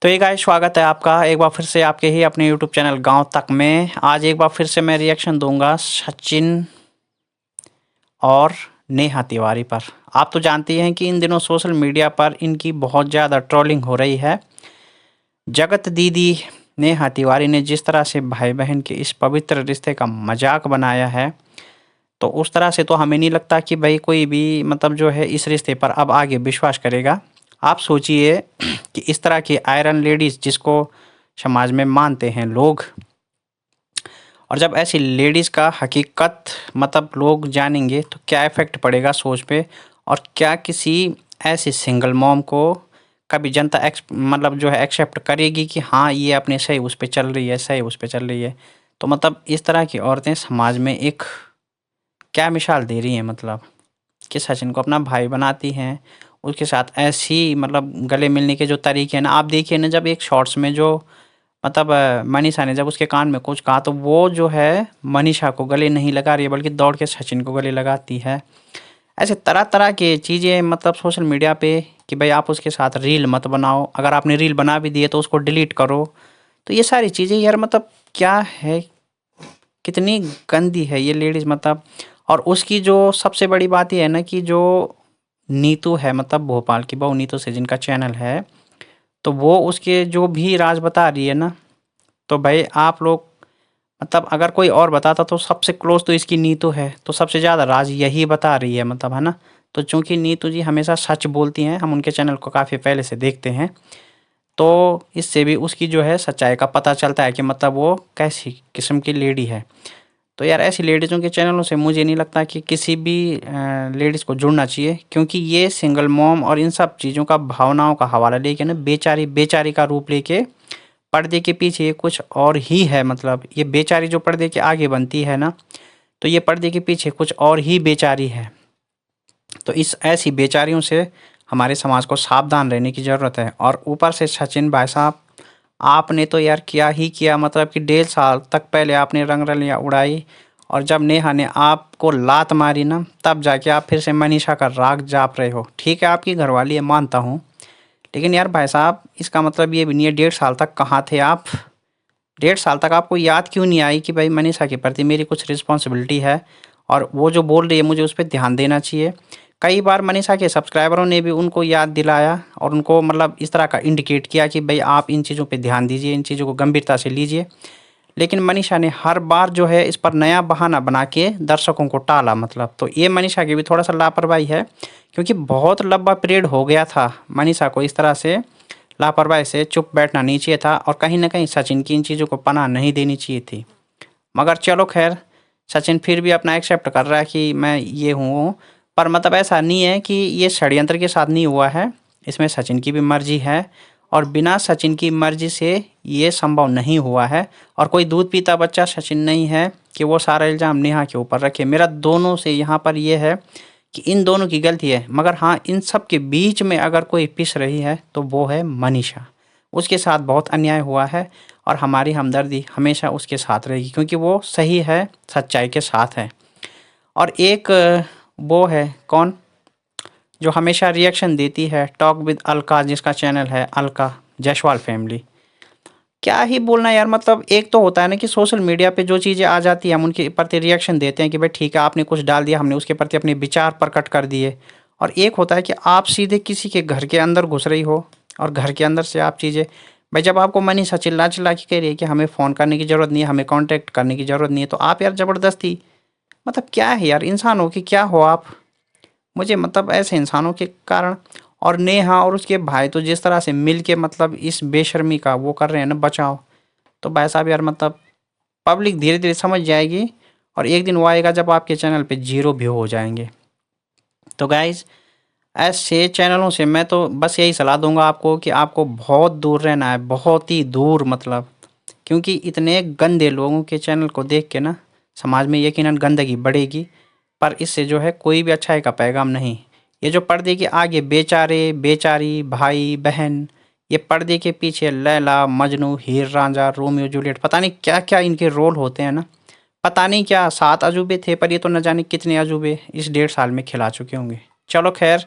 तो ये गाइस स्वागत है आपका एक बार फिर से आपके ही अपने यूट्यूब चैनल गांव तक में। आज एक बार फिर से मैं रिएक्शन दूंगा सचिन और नेहा तिवारी पर। आप तो जानती हैं कि इन दिनों सोशल मीडिया पर इनकी बहुत ज़्यादा ट्रोलिंग हो रही है। जगत दीदी नेहा तिवारी ने जिस तरह से भाई बहन के इस पवित्र रिश्ते का मजाक बनाया है, तो उस तरह से तो हमें नहीं लगता कि भाई कोई भी मतलब जो है इस रिश्ते पर अब आगे विश्वास करेगा। आप सोचिए कि इस तरह की आयरन लेडीज़ जिसको समाज में मानते हैं लोग, और जब ऐसी लेडीज़ का हकीकत मतलब लोग जानेंगे तो क्या इफ़ेक्ट पड़ेगा सोच पे, और क्या किसी ऐसी सिंगल मॉम को कभी जनता मतलब जो है एक्सेप्ट करेगी कि हाँ ये अपने सही उस पे चल रही है, सही उस पे चल रही है। तो मतलब इस तरह की औरतें समाज में एक क्या मिसाल दे रही हैं, मतलब कि सचिन को अपना भाई बनाती हैं, उसके साथ ऐसी मतलब गले मिलने के जो तरीके हैं ना, आप देखिए ना जब एक शॉर्ट्स में जो मतलब मनीषा ने जब उसके कान में कुछ कहा तो वो जो है मनीषा को गले नहीं लगा रही है बल्कि दौड़ के सचिन को गले लगाती है। ऐसे तरह तरह की चीज़ें मतलब सोशल मीडिया पे कि भाई आप उसके साथ रील मत बनाओ, अगर आपने रील बना भी दी है तो उसको डिलीट करो। तो ये सारी चीज़ें यार मतलब क्या है, कितनी गंदी है ये लेडीज़ मतलब। और उसकी जो सबसे बड़ी बात ये है ना कि जो नीतू है मतलब भोपाल की बहू नीतू से जिनका चैनल है, तो वो उसके जो भी राज बता रही है ना, तो भाई आप लोग मतलब अगर कोई और बताता तो सबसे क्लोज तो इसकी नीतू है, तो सबसे ज़्यादा राज यही बता रही है मतलब, है ना। तो चूंकि नीतू जी हमेशा सच बोलती हैं, हम उनके चैनल को काफ़ी पहले से देखते हैं, तो इससे भी उसकी जो है सच्चाई का पता चलता है कि मतलब वो कैसी किस्म की लेडी है। तो यार ऐसी लेडीज़ों के चैनलों से मुझे नहीं लगता कि किसी भी लेडीज़ को जुड़ना चाहिए, क्योंकि ये सिंगल मॉम और इन सब चीज़ों का भावनाओं का हवाला लेके ना बेचारी बेचारी का रूप लेके पर्दे के पीछे ये कुछ और ही है। मतलब ये बेचारी जो पर्दे के आगे बनती है ना, तो ये पर्दे के पीछे कुछ और ही बेचारी है। तो इस ऐसी बेचारियों से हमारे समाज को सावधान रहने की ज़रूरत है। और ऊपर से सचिन भाई साहब, आपने तो यार क्या ही किया, मतलब कि 1.5 साल तक पहले आपने रंगरलियाँ उड़ाई, और जब नेहा ने आपको लात मारी ना, तब जाके आप फिर से मनीषा का राग जाप रहे हो। ठीक है आपकी घरवाली है, मानता हूँ, लेकिन यार भाई साहब इसका मतलब ये भी नहीं है 1.5 साल तक कहाँ थे आप। 1.5 साल तक आपको याद क्यों नहीं आई कि भाई मनीषा के प्रति मेरी कुछ रिस्पॉन्सिबिलिटी है, और वो जो बोल रही है मुझे उस पर ध्यान देना चाहिए। कई बार मनीषा के सब्सक्राइबरों ने भी उनको याद दिलाया और उनको मतलब इस तरह का इंडिकेट किया कि भाई आप इन चीज़ों पे ध्यान दीजिए, इन चीज़ों को गंभीरता से लीजिए। लेकिन मनीषा ने हर बार जो है इस पर नया बहाना बना के दर्शकों को टाला, मतलब तो ये मनीषा की भी थोड़ा सा लापरवाही है, क्योंकि बहुत लंबा पीरियड हो गया था मनीषा को इस तरह से लापरवाही से चुप बैठना नहीं चाहिए था, और कहीं ना कहीं सचिन की इन चीज़ों को पनाह नहीं देनी चाहिए थी। मगर चलो खैर, सचिन फिर भी अपना एक्सेप्ट कर रहा है कि मैं ये हूँ, पर मतलब ऐसा नहीं है कि ये षड्यंत्र के साथ नहीं हुआ है, इसमें सचिन की भी मर्जी है, और बिना सचिन की मर्जी से ये संभव नहीं हुआ है। और कोई दूध पीता बच्चा सचिन नहीं है कि वो सारा इल्ज़ाम नेहा के ऊपर रखे। मेरा दोनों से यहाँ पर ये है कि इन दोनों की गलती है, मगर हाँ इन सब के बीच में अगर कोई पिस रही है तो वो है मनीषा। उसके साथ बहुत अन्याय हुआ है, और हमारी हमदर्दी हमेशा उसके साथ रहेगी, क्योंकि वो सही है, सच्चाई के साथ है। और एक वो है कौन जो हमेशा रिएक्शन देती है, टॉक विद अलका, जिसका चैनल है अलका जायसवाल फैमिली। क्या ही बोलना यार, मतलब एक तो होता है ना कि सोशल मीडिया पे जो चीज़ें आ जाती हैं हम उनके प्रति रिएक्शन देते हैं कि भाई ठीक है आपने कुछ डाल दिया, हमने उसके प्रति अपने विचार प्रकट कर दिए। और एक होता है कि आप सीधे किसी के घर के अंदर घुस रही हो और घर के अंदर से आप चीज़ें, भाई जब आपको मनीषा चिल्ला चिल्ला के कह रही है कि हमें फ़ोन करने की ज़रूरत नहीं है, हमें कॉन्टैक्ट करने की ज़रूरत नहीं है, तो आप यार ज़बरदस्ती, मतलब क्या है यार, इंसान हो कि क्या हो आप। मुझे मतलब ऐसे इंसानों के कारण, और नेहा और उसके भाई तो जिस तरह से मिल के मतलब इस बेशर्मी का वो कर रहे हैं ना बचाव, तो भाई साहब यार मतलब पब्लिक धीरे धीरे समझ जाएगी, और एक दिन वो आएगा जब आपके चैनल पे जीरो व्यू हो जाएंगे। तो गाइज ऐसे चैनलों से मैं तो बस यही सलाह दूंगा आपको कि आपको बहुत दूर रहना है, बहुत ही दूर मतलब, क्योंकि इतने गंदे लोगों के चैनल को देख के ना समाज में यकीनन गंदगी बढ़ेगी, पर इससे जो है कोई भी अच्छाई का पैगाम नहीं। ये जो पर्दे के आगे बेचारे बेचारी भाई बहन, ये पर्दे के पीछे लैला मजनू हीर रांझा रोमियो जूलियट, पता नहीं क्या क्या इनके रोल होते हैं ना। पता नहीं क्या 7 अजूबे थे, पर ये तो न जाने कितने अजूबे इस 1.5 साल में खिला चुके होंगे। चलो खैर,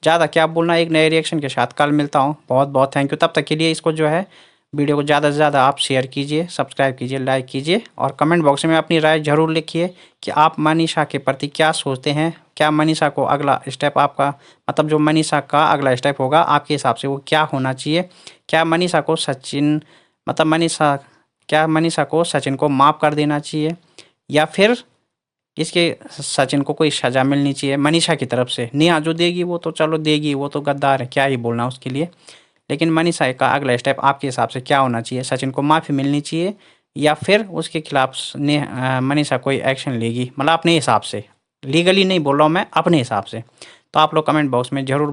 ज़्यादा क्या बोलना, एक नए रिएक्शन के साथ कल मिलता हूँ। बहुत बहुत थैंक यू। तब तक के लिए इसको जो है वीडियो को ज़्यादा से ज़्यादा आप शेयर कीजिए, सब्सक्राइब कीजिए, लाइक कीजिए और कमेंट बॉक्स में अपनी राय ज़रूर लिखिए कि आप मनीषा के प्रति क्या सोचते हैं। क्या मनीषा को अगला स्टेप आपका मतलब जो मनीषा का अगला स्टेप होगा आपके हिसाब से वो क्या होना चाहिए? क्या मनीषा को सचिन मतलब मनीषा को सचिन को माफ़ कर देना चाहिए या फिर इसके सचिन को कोई सज़ा मिलनी चाहिए मनीषा की तरफ से? नेहा जो देगी वो तो चलो देगी, वो तो गद्दार है, क्या ही बोलना उसके लिए। लेकिन मनीषा का अगला स्टेप आपके हिसाब से क्या होना चाहिए? सचिन को माफ़ी मिलनी चाहिए या फिर उसके खिलाफ मनीषा कोई एक्शन लेगी? मतलब अपने हिसाब से, लीगली नहीं बोल रहा हूँ मैं, अपने हिसाब से। तो आप लोग कमेंट बॉक्स में ज़रूर